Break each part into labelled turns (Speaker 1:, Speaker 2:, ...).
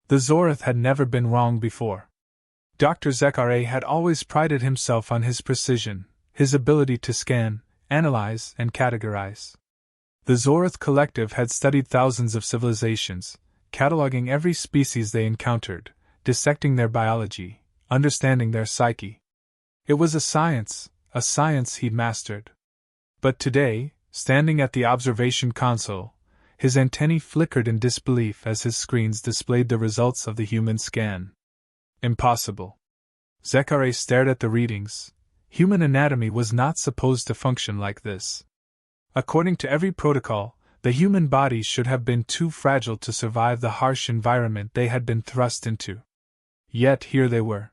Speaker 1: The Zorith had never been wrong before. Dr. Zekare had always prided himself on his precision, his ability to scan, analyze, and categorize. The Zorith Collective had studied thousands of civilizations, cataloging every species they encountered, dissecting their biology, understanding their psyche. It was a science he'd mastered. But today, standing at the observation console, his antennae flickered in disbelief as his screens displayed the results of the human scan. Impossible. Zekare stared at the readings. Human anatomy was not supposed to function like this. According to every protocol, the human body should have been too fragile to survive the harsh environment they had been thrust into. Yet here they were.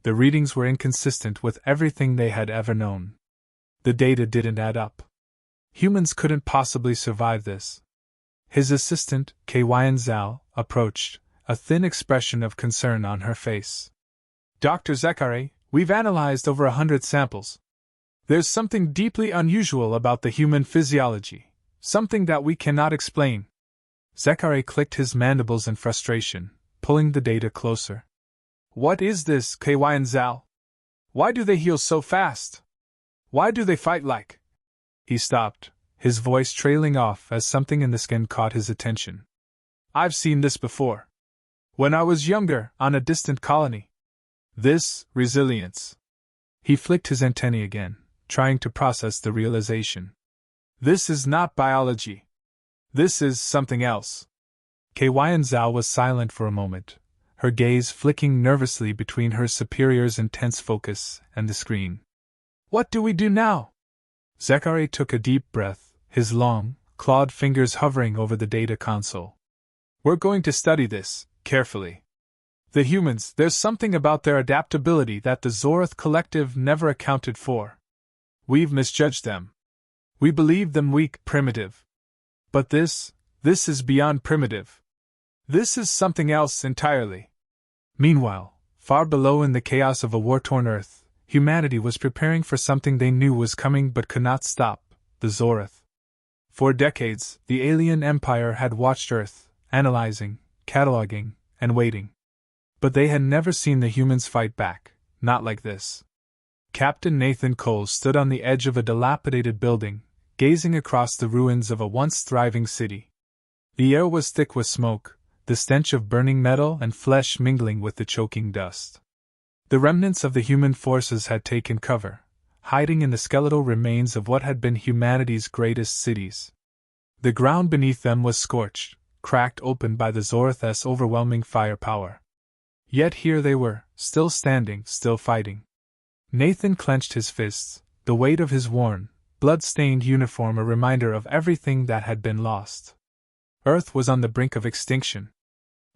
Speaker 1: The readings were inconsistent with everything they had ever known. The data didn't add up. Humans couldn't possibly survive this. His assistant, Kyan Zhao, approached, a thin expression of concern on her face. Dr. Zekare, we've analyzed over 100 samples. There's something deeply unusual about the human physiology, something that we cannot explain. Zekare clicked his mandibles in frustration, pulling the data closer. What is this, Kyan Zhao? Why do they heal so fast? Why do they fight like? He stopped, his voice trailing off as something in the skin caught his attention. I've seen this before. When I was younger, on a distant colony. This, resilience. He flicked his antennae again, trying to process the realization. This is not biology. This is something else. Kyan Zhao was silent for a moment, her gaze flicking nervously between her superior's intense focus and the screen. What do we do now? Zekare took a deep breath, his long, clawed fingers hovering over the data console. We're going to study this, carefully. The humans, there's something about their adaptability that the Zorith Collective never accounted for. We've misjudged them. We believed them weak, primitive. But this is beyond primitive. This is something else entirely. Meanwhile, far below in the chaos of a war-torn Earth, humanity was preparing for something they knew was coming but could not stop, the Zorith. For decades, the alien empire had watched Earth, analyzing, cataloging, and waiting. But they had never seen the humans fight back, not like this. Captain Nathan Cole stood on the edge of a dilapidated building, gazing across the ruins of a once thriving city. The air was thick with smoke, the stench of burning metal and flesh mingling with the choking dust. The remnants of the human forces had taken cover, hiding in the skeletal remains of what had been humanity's greatest cities. The ground beneath them was scorched, cracked open by the Zorith's overwhelming firepower. Yet here they were, still standing, still fighting. Nathan clenched his fists, the weight of his worn, blood-stained uniform a reminder of everything that had been lost. Earth was on the brink of extinction.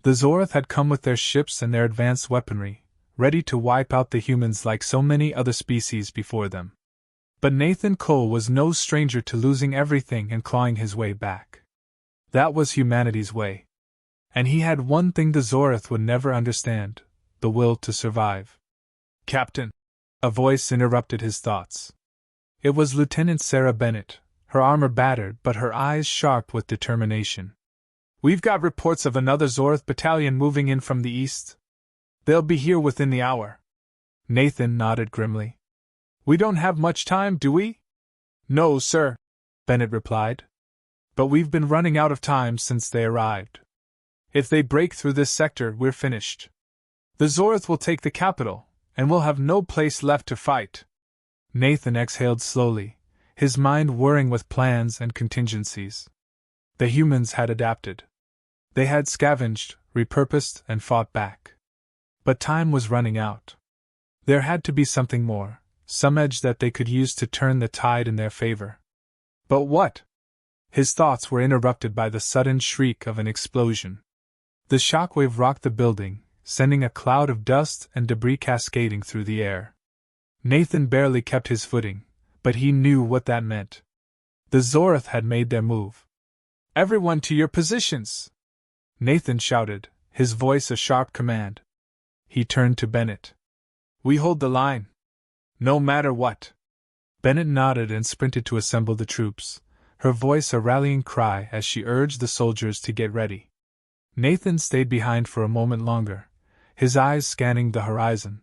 Speaker 1: The Zorith had come with their ships and their advanced weaponry, ready to wipe out the humans like so many other species before them. But Nathan Cole was no stranger to losing everything and clawing his way back. That was humanity's way. And he had one thing the Zorith would never understand, the will to survive. Captain! A voice interrupted his thoughts. It was Lieutenant Sarah Bennett, her armor battered but her eyes sharp with determination. We've got reports of another Zorith battalion moving in from the east. They'll be here within the hour. Nathan nodded grimly. We don't have much time, do we? No, sir, Bennett replied. But we've been running out of time since they arrived. If they break through this sector, we're finished. The Zorith will take the capital, and we'll have no place left to fight. Nathan exhaled slowly, his mind whirring with plans and contingencies. The humans had adapted. They had scavenged, repurposed, and fought back. But time was running out. There had to be something more, some edge that they could use to turn the tide in their favor. But what? His thoughts were interrupted by the sudden shriek of an explosion. The shockwave rocked the building, sending a cloud of dust and debris cascading through the air. Nathan barely kept his footing, but he knew what that meant. The Zorith had made their move. Everyone to your positions! Nathan shouted, his voice a sharp command. He turned to Bennett. We hold the line. No matter what. Bennett nodded and sprinted to assemble the troops, her voice a rallying cry as she urged the soldiers to get ready. Nathan stayed behind for a moment longer, his eyes scanning the horizon.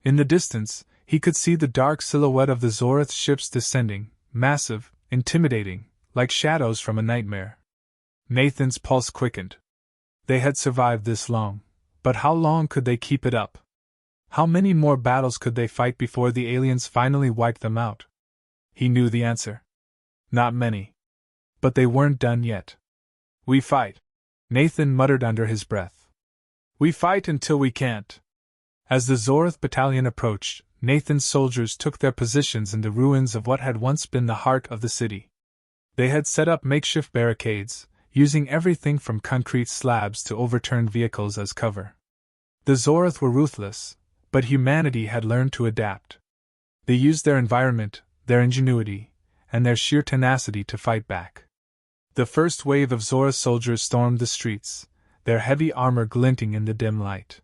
Speaker 1: In the distance, he could see the dark silhouette of the Zorith ships descending, massive, intimidating, like shadows from a nightmare. Nathan's pulse quickened. They had survived this long, but how long could they keep it up? How many more battles could they fight before the aliens finally wiped them out? He knew the answer. Not many. But they weren't done yet. We fight, Nathan muttered under his breath. We fight until we can't. As the Zorith battalion approached, Nathan's soldiers took their positions in the ruins of what had once been the heart of the city. They had set up makeshift barricades, using everything from concrete slabs to overturned vehicles as cover. The Zorith were ruthless, but humanity had learned to adapt. They used their environment, their ingenuity, and their sheer tenacity to fight back. The first wave of Zorith soldiers stormed the streets, their heavy armor glinting in the dim light.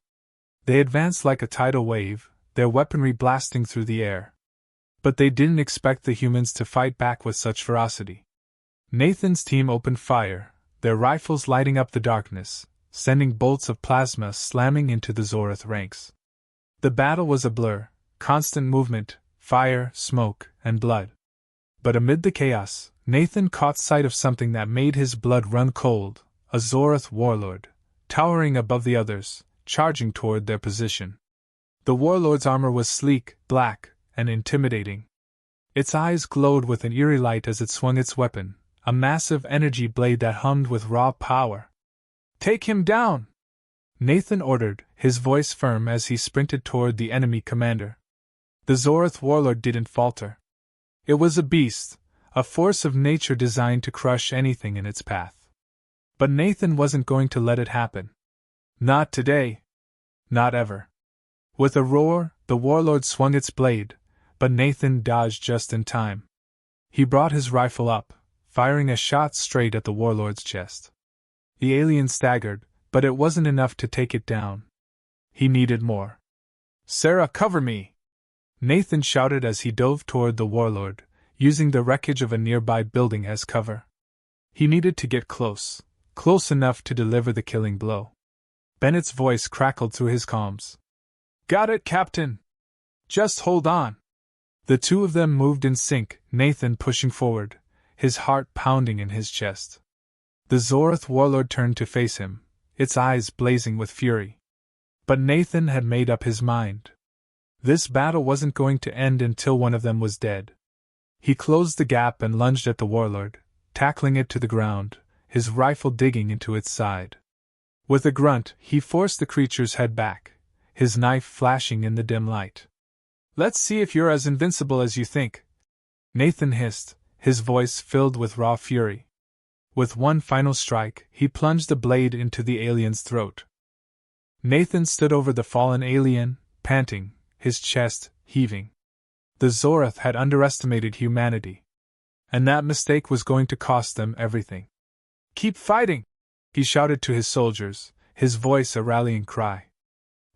Speaker 1: They advanced like a tidal wave, their weaponry blasting through the air. But they didn't expect the humans to fight back with such ferocity. Nathan's team opened fire, their rifles lighting up the darkness, sending bolts of plasma slamming into the Zorith ranks. The battle was a blur, constant movement, fire, smoke, and blood. But amid the chaos, Nathan caught sight of something that made his blood run cold, a Zorith warlord, towering above the others, charging toward their position. The warlord's armor was sleek, black, and intimidating. Its eyes glowed with an eerie light as it swung its weapon, a massive energy blade that hummed with raw power. Take him down! Nathan ordered, his voice firm as he sprinted toward the enemy commander. The Zorith warlord didn't falter. It was a beast, a force of nature designed to crush anything in its path. But Nathan wasn't going to let it happen. Not today. Not ever. With a roar, the warlord swung its blade, but Nathan dodged just in time. He brought his rifle up, firing a shot straight at the warlord's chest. The alien staggered, but it wasn't enough to take it down. He needed more. Sarah, cover me! Nathan shouted as he dove toward the warlord, using the wreckage of a nearby building as cover. He needed to get close enough to deliver the killing blow. Bennett's voice crackled through his comms. Got it, Captain! Just hold on! The two of them moved in sync, Nathan pushing forward, his heart pounding in his chest. The Zorith warlord turned to face him, its eyes blazing with fury. But Nathan had made up his mind. This battle wasn't going to end until one of them was dead. He closed the gap and lunged at the warlord, tackling it to the ground, his rifle digging into its side. With a grunt, he forced the creature's head back, his knife flashing in the dim light. Let's see if you're as invincible as you think, Nathan hissed, his voice filled with raw fury. With one final strike, he plunged the blade into the alien's throat. Nathan stood over the fallen alien, panting, his chest heaving. The Zorith had underestimated humanity. And that mistake was going to cost them everything. Keep fighting! He shouted to his soldiers, his voice a rallying cry.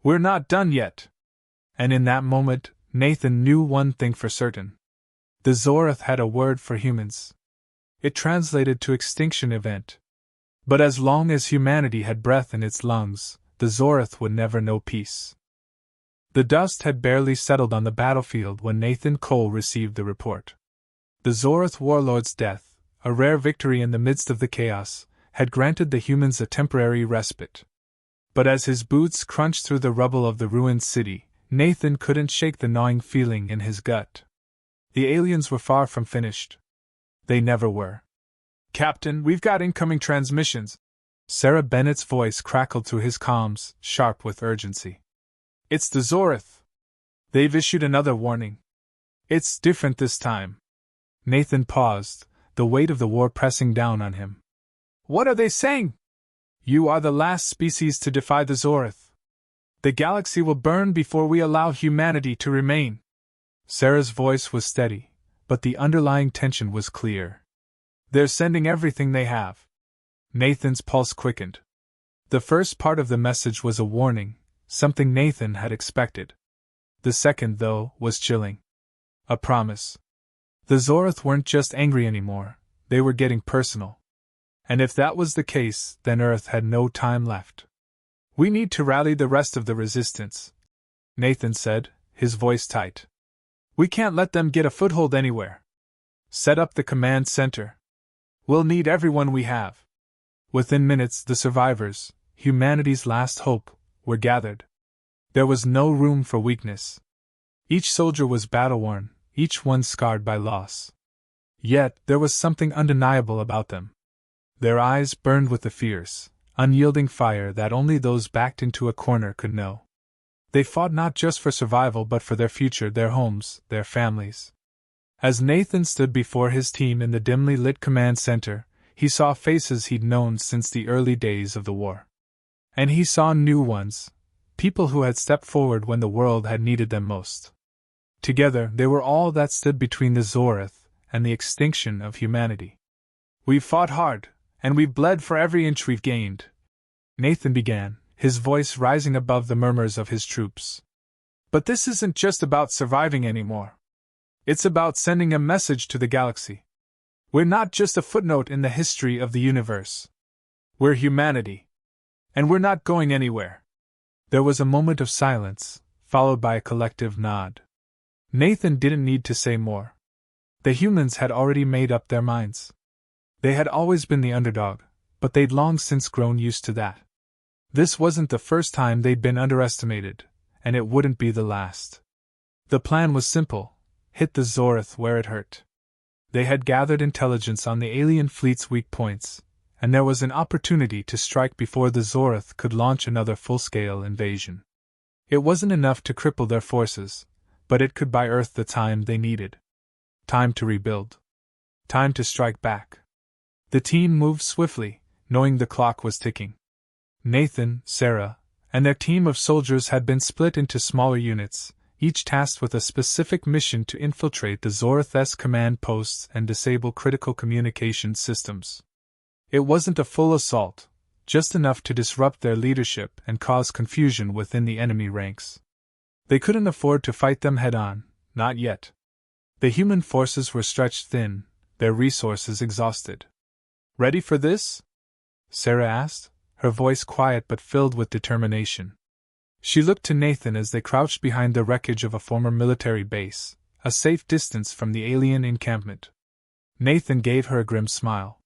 Speaker 1: We're not done yet! And in that moment, Nathan knew one thing for certain. The Zorith had a word for humans. It translated to extinction event. But as long as humanity had breath in its lungs, the Zorith would never know peace. The dust had barely settled on the battlefield when Nathan Cole received the report. The Zorith warlord's death, a rare victory in the midst of the chaos, had granted the humans a temporary respite. But as his boots crunched through the rubble of the ruined city, Nathan couldn't shake the gnawing feeling in his gut. The aliens were far from finished. They never were. Captain, we've got incoming transmissions. Sarah Bennett's voice crackled through his comms, sharp with urgency. It's the Zorith. They've issued another warning. It's different this time. Nathan paused, the weight of the war pressing down on him. What are they saying? You are the last species to defy the Zorith. The galaxy will burn before we allow humanity to remain. Sarah's voice was steady, but the underlying tension was clear. They're sending everything they have. Nathan's pulse quickened. The first part of the message was a warning, something Nathan had expected. The second, though, was chilling. A promise. The Zorith weren't just angry anymore, they were getting personal. And if that was the case, then Earth had no time left. "We need to rally the rest of the resistance," Nathan said, his voice tight. "We can't let them get a foothold anywhere. Set up the command center. We'll need everyone we have." Within minutes, the survivors, humanity's last hope, were gathered. There was no room for weakness. Each soldier was battle-worn, each one scarred by loss. Yet, there was something undeniable about them. Their eyes burned with the fierce, unyielding fire that only those backed into a corner could know. They fought not just for survival but for their future, their homes, their families. As Nathan stood before his team in the dimly lit command center, he saw faces he'd known since the early days of the war. And he saw new ones, people who had stepped forward when the world had needed them most. Together, they were all that stood between the Zorath and the extinction of humanity. "We've fought hard, and we've bled for every inch we've gained," Nathan began, his voice rising above the murmurs of his troops. "But this isn't just about surviving anymore. It's about sending a message to the galaxy. We're not just a footnote in the history of the universe. We're humanity. And we're not going anywhere." There was a moment of silence, followed by a collective nod. Nathan didn't need to say more. The humans had already made up their minds. They had always been the underdog, but they'd long since grown used to that. This wasn't the first time they'd been underestimated, and it wouldn't be the last. The plan was simple: hit the Zorath where it hurt. They had gathered intelligence on the alien fleet's weak points, and there was an opportunity to strike before the Zorath could launch another full-scale invasion. It wasn't enough to cripple their forces, but it could buy Earth the time they needed. Time to rebuild. Time to strike back. The team moved swiftly, knowing the clock was ticking. Nathan, Sarah, and their team of soldiers had been split into smaller units, each tasked with a specific mission to infiltrate the Zorath's command posts and disable critical communication systems. It wasn't a full assault, just enough to disrupt their leadership and cause confusion within the enemy ranks. They couldn't afford to fight them head-on, not yet. The human forces were stretched thin, their resources exhausted. "Ready for this?" Sarah asked, her voice quiet but filled with determination. She looked to Nathan as they crouched behind the wreckage of a former military base, a safe distance from the alien encampment. Nathan gave her a grim smile.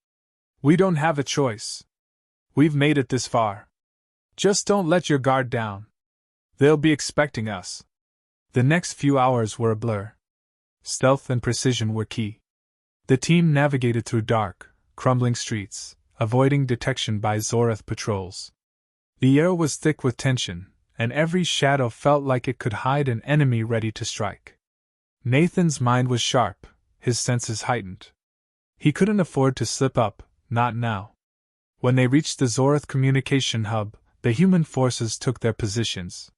Speaker 1: "We don't have a choice. We've made it this far. Just don't let your guard down. They'll be expecting us." The next few hours were a blur. Stealth and precision were key. The team navigated through dark, crumbling streets, avoiding detection by Zorath patrols. The air was thick with tension, and every shadow felt like it could hide an enemy ready to strike. Nathan's mind was sharp, his senses heightened. He couldn't afford to slip up, not now. When they reached the Zorath communication hub, the human forces took their positions.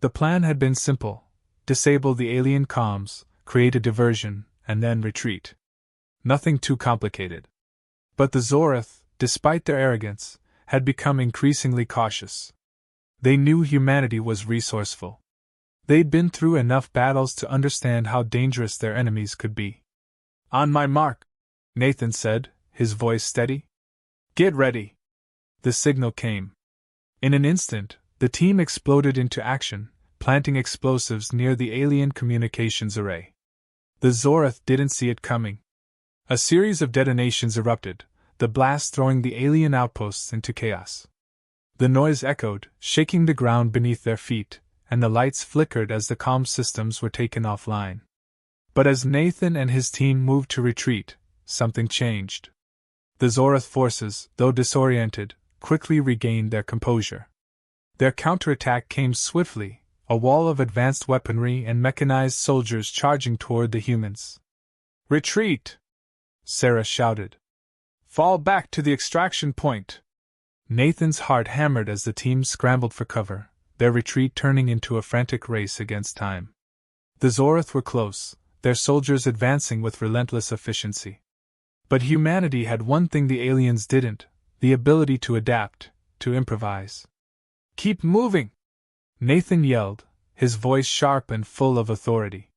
Speaker 1: The plan had been simple: disable the alien comms, create a diversion, and then retreat. Nothing too complicated. But the Zorath, despite their arrogance, had become increasingly cautious. They knew humanity was resourceful. They'd been through enough battles to understand how dangerous their enemies could be. "On my mark," Nathan said, his voice steady. "Get ready." The signal came. In an instant, the team exploded into action, planting explosives near the alien communications array. The Zorath didn't see it coming. A series of detonations erupted, the blast throwing the alien outposts into chaos. The noise echoed, shaking the ground beneath their feet, and the lights flickered as the comm systems were taken offline. But as Nathan and his team moved to retreat, something changed. The Zorath forces, though disoriented, quickly regained their composure. Their counterattack came swiftly, a wall of advanced weaponry and mechanized soldiers charging toward the humans. "Retreat!" Sarah shouted. "Fall back to the extraction point!" Nathan's heart hammered as the team scrambled for cover, their retreat turning into a frantic race against time. The Zorath were close, their soldiers advancing with relentless efficiency. But humanity had one thing the aliens didn't: the ability to adapt, to improvise. "Keep moving!" Nathan yelled, his voice sharp and full of authority.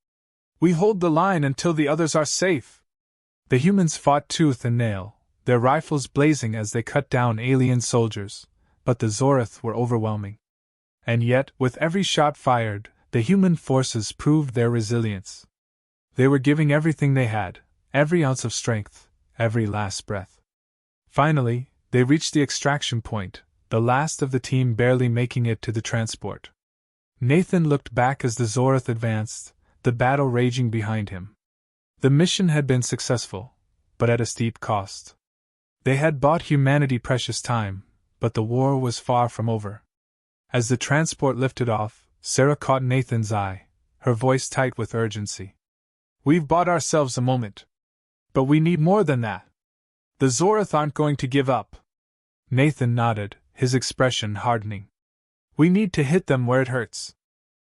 Speaker 1: "We hold the line until the others are safe." The humans fought tooth and nail, their rifles blazing as they cut down alien soldiers, but the Zorth were overwhelming. And yet, with every shot fired, the human forces proved their resilience. They were giving everything they had, every ounce of strength, every last breath. Finally, they reached the extraction point, the last of the team barely making it to the transport. Nathan looked back as the Zorth advanced, the battle raging behind him. The mission had been successful, but at a steep cost. They had bought humanity precious time, but the war was far from over. As the transport lifted off, Sarah caught Nathan's eye, her voice tight with urgency. "We've bought ourselves a moment. But we need more than that. The Zorth aren't going to give up." Nathan nodded, his expression hardening. "We need to hit them where it hurts.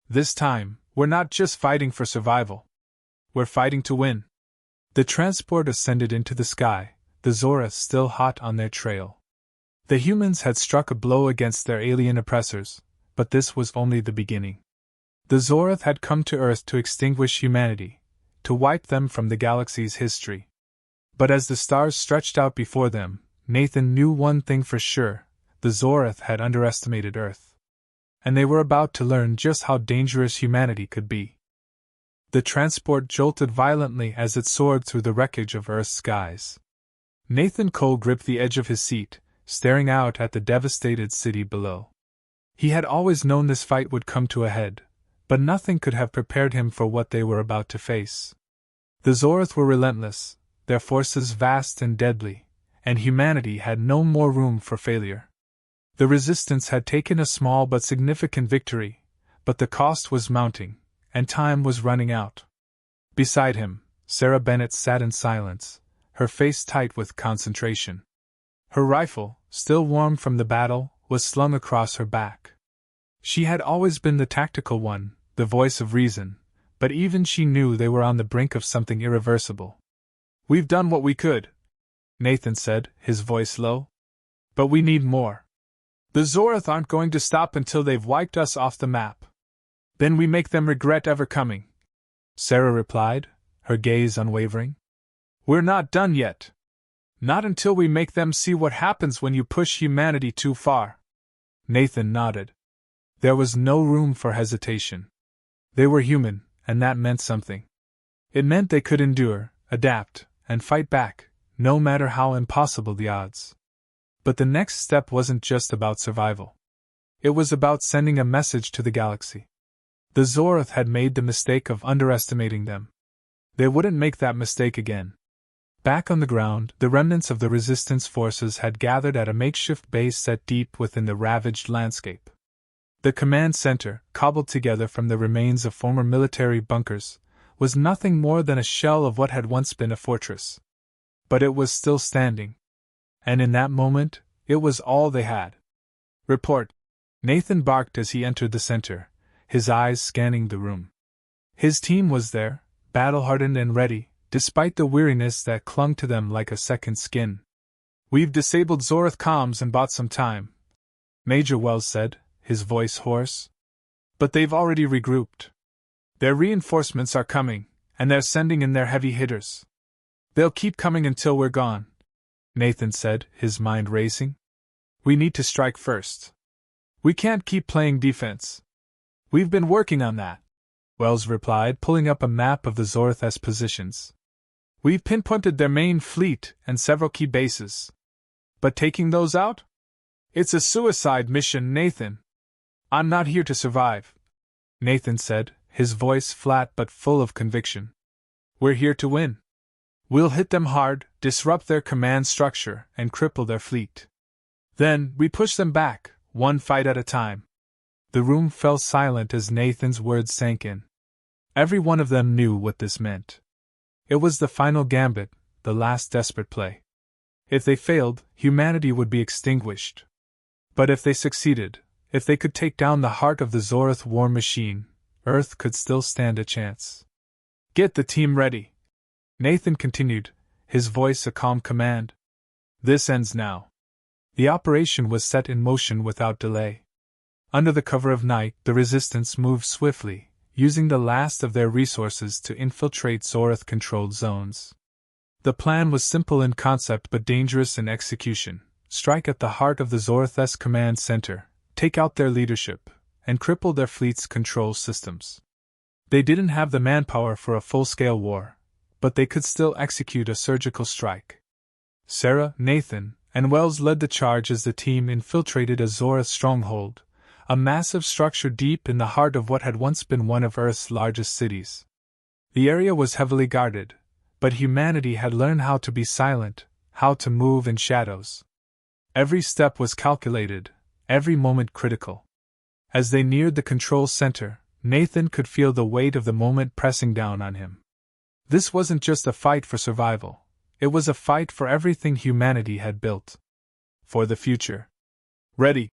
Speaker 1: This time, we're not just fighting for survival. We're fighting to win." The transport ascended into the sky, the Zorth still hot on their trail. The humans had struck a blow against their alien oppressors, but this was only the beginning. The Zorth had come to Earth to extinguish humanity, to wipe them from the galaxy's history. But as the stars stretched out before them, Nathan knew one thing for sure: the Zorth had underestimated Earth. And they were about to learn just how dangerous humanity could be. The transport jolted violently as it soared through the wreckage of Earth's skies. Nathan Cole gripped the edge of his seat, staring out at the devastated city below. He had always known this fight would come to a head, but nothing could have prepared him for what they were about to face. The Zorth were relentless, their forces vast and deadly, and humanity had no more room for failure. The resistance had taken a small but significant victory, but the cost was mounting, and time was running out. Beside him, Sarah Bennett sat in silence, her face tight with concentration. Her rifle, still warm from the battle, was slung across her back. She had always been the tactical one, the voice of reason, but even she knew they were on the brink of something irreversible. "We've done what we could," Nathan said, his voice low. "But we need more. The Zorth aren't going to stop until they've wiped us off the map. Then we make them regret ever coming," Sarah replied, her gaze unwavering. "We're not done yet. Not until we make them see what happens when you push humanity too far." Nathan nodded. There was no room for hesitation. They were human, and that meant something. It meant they could endure, adapt, and fight back, no matter how impossible the odds. But the next step wasn't just about survival. It was about sending a message to the galaxy. The Zorth had made the mistake of underestimating them. They wouldn't make that mistake again. Back on the ground, the remnants of the resistance forces had gathered at a makeshift base set deep within the ravaged landscape. The command center, cobbled together from the remains of former military bunkers, was nothing more than a shell of what had once been a fortress. But it was still standing. And in that moment, it was all they had. "Report," Nathan barked as he entered the center, his eyes scanning the room. His team was there, battle-hardened and ready, despite the weariness that clung to them like a second skin. "We've disabled Zorth comms and bought some time," Major Wells said, his voice hoarse. "But they've already regrouped. Their reinforcements are coming, and they're sending in their heavy hitters. They'll keep coming until we're gone," Nathan said, his mind racing. "We need to strike first. We can't keep playing defense." "We've been working on that," Wells replied, pulling up a map of the Zorth's positions. "We've pinpointed their main fleet and several key bases. But taking those out? It's a suicide mission, Nathan. I'm not here to survive," Nathan said, his voice flat but full of conviction. "We're here to win. We'll hit them hard, disrupt their command structure, and cripple their fleet. Then, we push them back, one fight at a time." The room fell silent as Nathan's words sank in. Every one of them knew what this meant. It was the final gambit, the last desperate play. If they failed, humanity would be extinguished. But if they succeeded, if they could take down the heart of the Zorth war machine, Earth could still stand a chance. "Get the team ready," Nathan continued, his voice a calm command. "This ends now." The operation was set in motion without delay. Under the cover of night, the resistance moved swiftly, using the last of their resources to infiltrate Zorth-controlled zones. The plan was simple in concept but dangerous in execution. Strike at the heart of the Zorth's command center, take out their leadership, and cripple their fleet's control systems. They didn't have the manpower for a full-scale war, but they could still execute a surgical strike. Sarah, Nathan, and Wells led the charge as the team infiltrated a Zorth stronghold, a massive structure deep in the heart of what had once been one of Earth's largest cities. The area was heavily guarded, but humanity had learned how to be silent, how to move in shadows. Every step was calculated, every moment critical. As they neared the control center, Nathan could feel the weight of the moment pressing down on him. This wasn't just a fight for survival, it was a fight for everything humanity had built. For the future. "Ready,"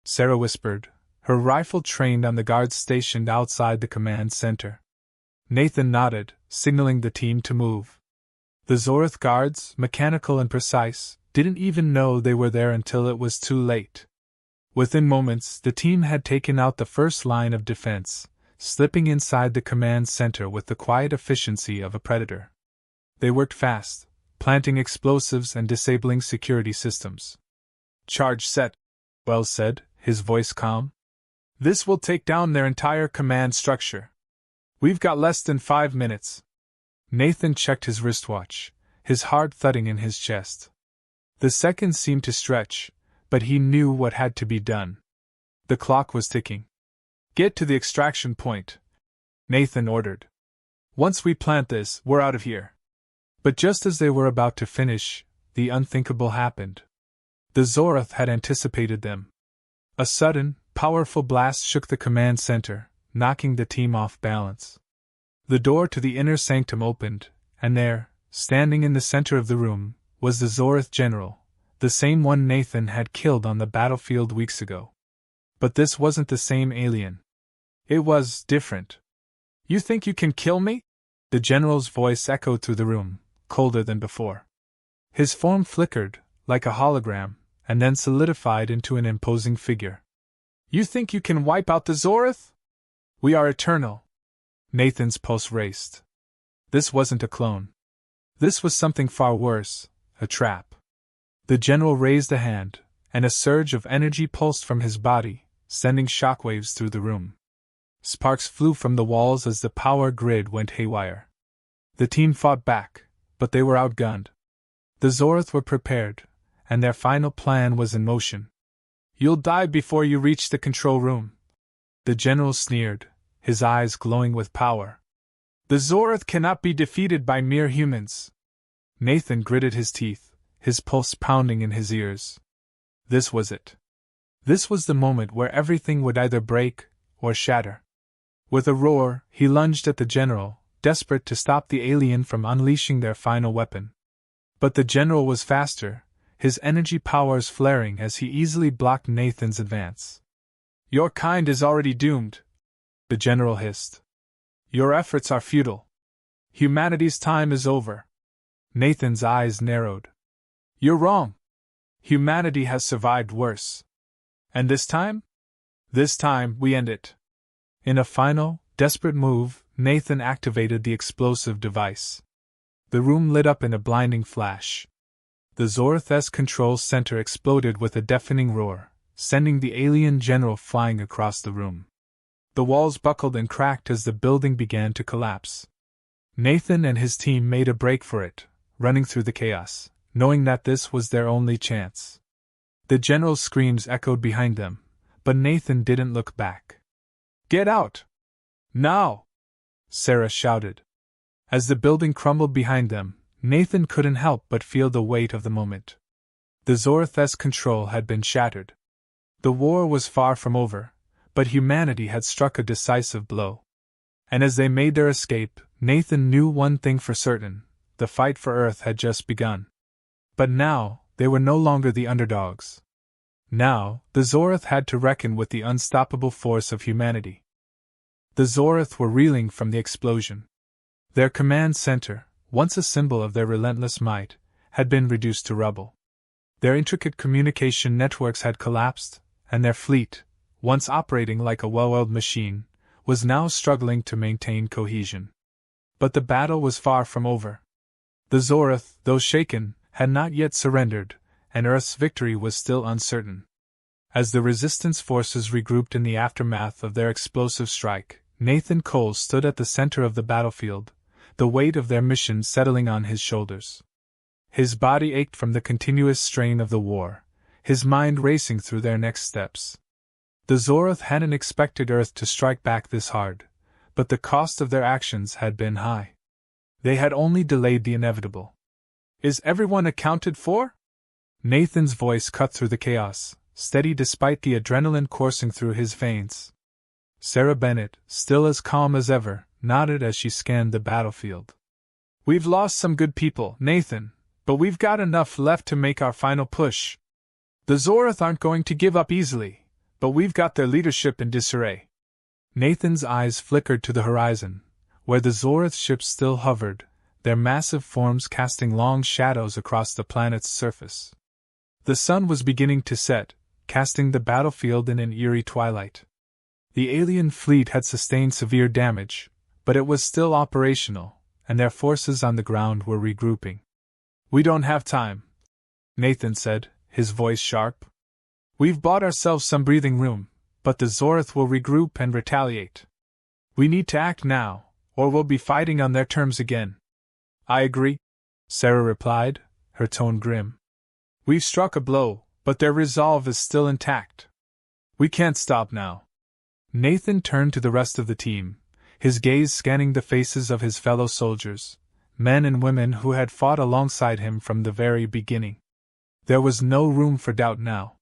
Speaker 1: Sarah whispered, her rifle trained on the guards stationed outside the command center. Nathan nodded, signaling the team to move. The Zorth guards, mechanical and precise, didn't even know they were there until it was too late. Within moments, the team had taken out the first line of defense, slipping inside the command center with the quiet efficiency of a predator. They worked fast, planting explosives and disabling security systems. "Charge set," Wells said, his voice calm. "This will take down their entire command structure. We've got less than 5 minutes." Nathan checked his wristwatch, his heart thudding in his chest. The seconds seemed to stretch, but he knew what had to be done. The clock was ticking. "Get to the extraction point," Nathan ordered. "Once we plant this, we're out of here." But just as they were about to finish, the unthinkable happened. The Zorth had anticipated them. A sudden, powerful blast shook the command center, knocking the team off balance. The door to the inner sanctum opened, and there, standing in the center of the room, was the Zorth general, the same one Nathan had killed on the battlefield weeks ago. But this wasn't the same alien. It was different. "You think you can kill me?" The general's voice echoed through the room, colder than before. His form flickered, like a hologram, and then solidified into an imposing figure. "You think you can wipe out the Zorth? We are eternal." Nathan's pulse raced. This wasn't a clone. This was something far worse, a trap. The general raised a hand, and a surge of energy pulsed from his body, sending shockwaves through the room. Sparks flew from the walls as the power grid went haywire. The team fought back, but they were outgunned. The Zorth were prepared, and their final plan was in motion. "You'll die before you reach the control room," the general sneered, his eyes glowing with power. "The Zorth cannot be defeated by mere humans." Nathan gritted his teeth, his pulse pounding in his ears. This was it. This was the moment where everything would either break or shatter. With a roar, he lunged at the general, desperate to stop the alien from unleashing their final weapon. But the general was faster, his energy powers flaring as he easily blocked Nathan's advance. "Your kind is already doomed," the general hissed. "Your efforts are futile. Humanity's time is over." Nathan's eyes narrowed. "You're wrong. Humanity has survived worse. And this time? This time, we end it." In a final, desperate move, Nathan activated the explosive device. The room lit up in a blinding flash. The Zorth's control center exploded with a deafening roar, sending the alien general flying across the room. The walls buckled and cracked as the building began to collapse. Nathan and his team made a break for it, running through the chaos, knowing that this was their only chance. The general's screams echoed behind them, but Nathan didn't look back. "Get out! Now!" Sarah shouted. As the building crumbled behind them, Nathan couldn't help but feel the weight of the moment. The Zorth's control had been shattered. The war was far from over, but humanity had struck a decisive blow. And as they made their escape, Nathan knew one thing for certain: the fight for Earth had just begun. But now, they were no longer the underdogs. Now, the Zorth had to reckon with the unstoppable force of humanity. The Zorth were reeling from the explosion. Their command center, once a symbol of their relentless might, had been reduced to rubble. Their intricate communication networks had collapsed, and their fleet, once operating like a well-oiled machine, was now struggling to maintain cohesion. But the battle was far from over. The Zorath, though shaken, had not yet surrendered, and Earth's victory was still uncertain. As the resistance forces regrouped in the aftermath of their explosive strike, Nathan Cole stood at the center of the battlefield, the weight of their mission settling on his shoulders. His body ached from the continuous strain of the war, his mind racing through their next steps. The Zorath hadn't expected Earth to strike back this hard, but the cost of their actions had been high. They had only delayed the inevitable. "Is everyone accounted for?" Nathan's voice cut through the chaos, steady despite the adrenaline coursing through his veins. Sarah Bennett, still as calm as ever, nodded as she scanned the battlefield. "We've lost some good people, Nathan, but we've got enough left to make our final push. The Zorath aren't going to give up easily, but we've got their leadership in disarray." Nathan's eyes flickered to the horizon, where the Zorath ships still hovered, their massive forms casting long shadows across the planet's surface. The sun was beginning to set, casting the battlefield in an eerie twilight. The alien fleet had sustained severe damage, but it was still operational, and their forces on the ground were regrouping. "We don't have time," Nathan said, his voice sharp. "We've bought ourselves some breathing room, but the Zorath will regroup and retaliate. We need to act now, or we'll be fighting on their terms again." "I agree," Sarah replied, her tone grim. "We've struck a blow, but their resolve is still intact. We can't stop now." Nathan turned to the rest of the team, his gaze scanning the faces of his fellow soldiers, men and women who had fought alongside him from the very beginning. There was no room for doubt now.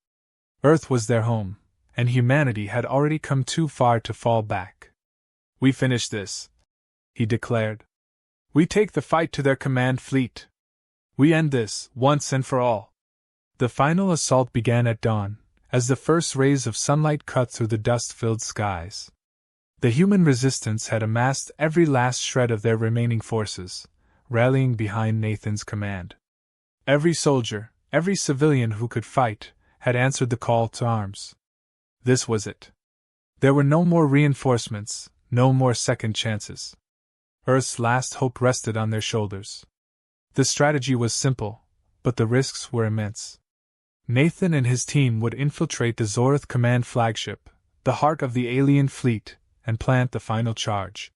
Speaker 1: Earth was their home, and humanity had already come too far to fall back. "We finish this," he declared. "We take the fight to their command fleet. We end this, once and for all." The final assault began at dawn, as the first rays of sunlight cut through the dust-filled skies. The human resistance had amassed every last shred of their remaining forces, rallying behind Nathan's command. Every soldier, every civilian who could fight, had answered the call to arms. This was it. There were no more reinforcements, no more second chances. Earth's last hope rested on their shoulders. The strategy was simple, but the risks were immense. Nathan and his team would infiltrate the Zorath command flagship, the heart of the alien fleet, and plant the final charge.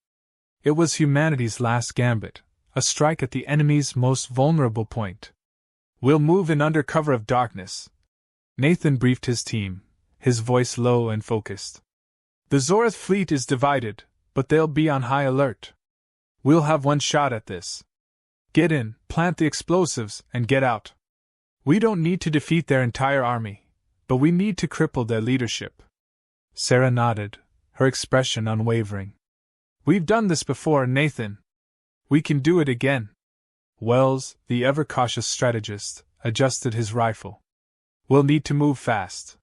Speaker 1: It was humanity's last gambit, a strike at the enemy's most vulnerable point. "We'll move in under cover of darkness," Nathan briefed his team, his voice low and focused. "The Zorath fleet is divided, but they'll be on high alert. We'll have one shot at this. Get in, plant the explosives, and get out. We don't need to defeat their entire army, but we need to cripple their leadership." Sarah nodded, her expression unwavering. "We've done this before, Nathan. We can do it again." Wells, the ever-cautious strategist, adjusted his rifle. "We'll need to move fast.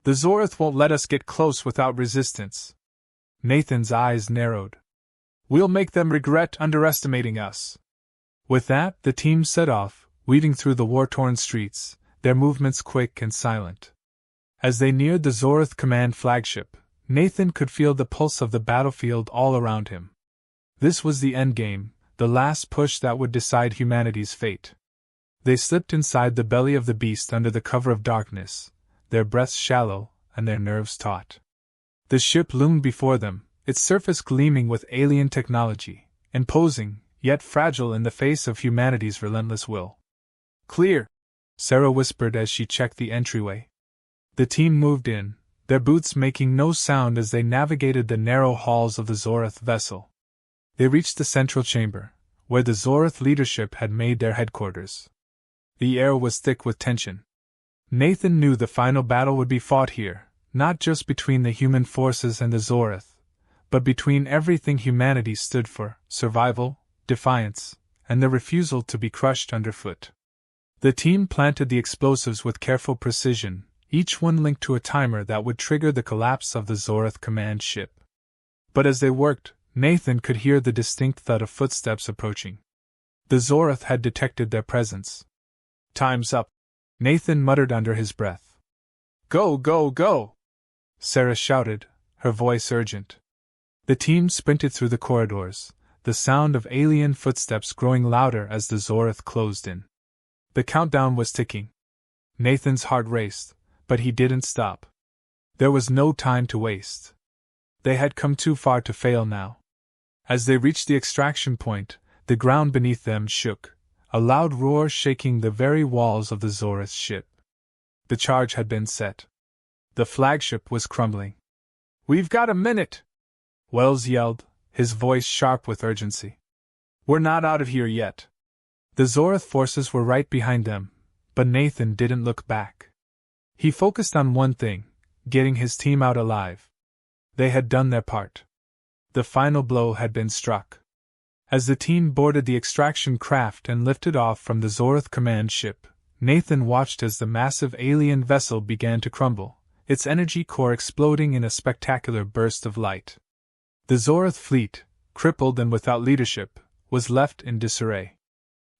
Speaker 1: The Zorath won't let us get close without resistance." Nathan's eyes narrowed. "We'll make them regret underestimating us." With that, the team set off, weaving through the war-torn streets, their movements quick and silent. As they neared the Zorath command flagship, Nathan could feel the pulse of the battlefield all around him. This was the endgame, the last push that would decide humanity's fate. They slipped inside the belly of the beast under the cover of darkness, their breaths shallow and their nerves taut. The ship loomed before them, its surface gleaming with alien technology, imposing, yet fragile in the face of humanity's relentless will. "Clear," Sarah whispered as she checked the entryway. The team moved in, their boots making no sound as they navigated the narrow halls of the Zorath vessel. They reached the central chamber, where the Zorath leadership had made their headquarters. The air was thick with tension. Nathan knew the final battle would be fought here, not just between the human forces and the Zorath, but between everything humanity stood for: survival, defiance, and the refusal to be crushed underfoot. The team planted the explosives with careful precision, each one linked to a timer that would trigger the collapse of the Zorath command ship. But as they worked, Nathan could hear the distinct thud of footsteps approaching. The Zorath had detected their presence. "Time's up," Nathan muttered under his breath. "Go, go, go!" Sarah shouted, her voice urgent. The team sprinted through the corridors, the sound of alien footsteps growing louder as the Zorith closed in. The countdown was ticking. Nathan's heart raced, but he didn't stop. There was no time to waste. They had come too far to fail now. As they reached the extraction point, the ground beneath them shook, a loud roar shaking the very walls of the Zorith's ship. The charge had been set. The flagship was crumbling. "We've got a minute!" Wells yelled, his voice sharp with urgency. "We're not out of here yet." The Zorith forces were right behind them, but Nathan didn't look back. He focused on one thing: getting his team out alive. They had done their part. The final blow had been struck. As the team boarded the extraction craft and lifted off from the Zorith command ship, Nathan watched as the massive alien vessel began to crumble, its energy core exploding in a spectacular burst of light. The Zorith fleet, crippled and without leadership, was left in disarray.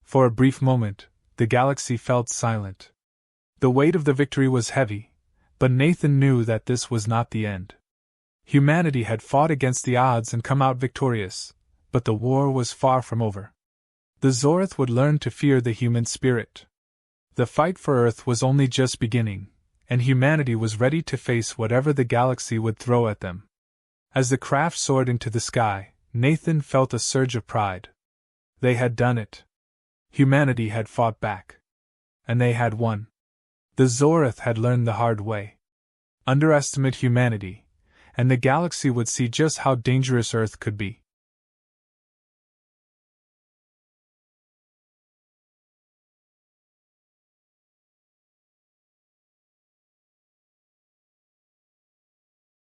Speaker 1: For a brief moment, the galaxy felt silent. The weight of the victory was heavy, but Nathan knew that this was not the end. Humanity had fought against the odds and come out victorious, but the war was far from over. The Zorith would learn to fear the human spirit. The fight for Earth was only just beginning, and humanity was ready to face whatever the galaxy would throw at them. As the craft soared into the sky, Nathan felt a surge of pride. They had done it. Humanity had fought back. And they had won. The Zorith had learned the hard way. Underestimate humanity, and the galaxy would see just how dangerous Earth could be.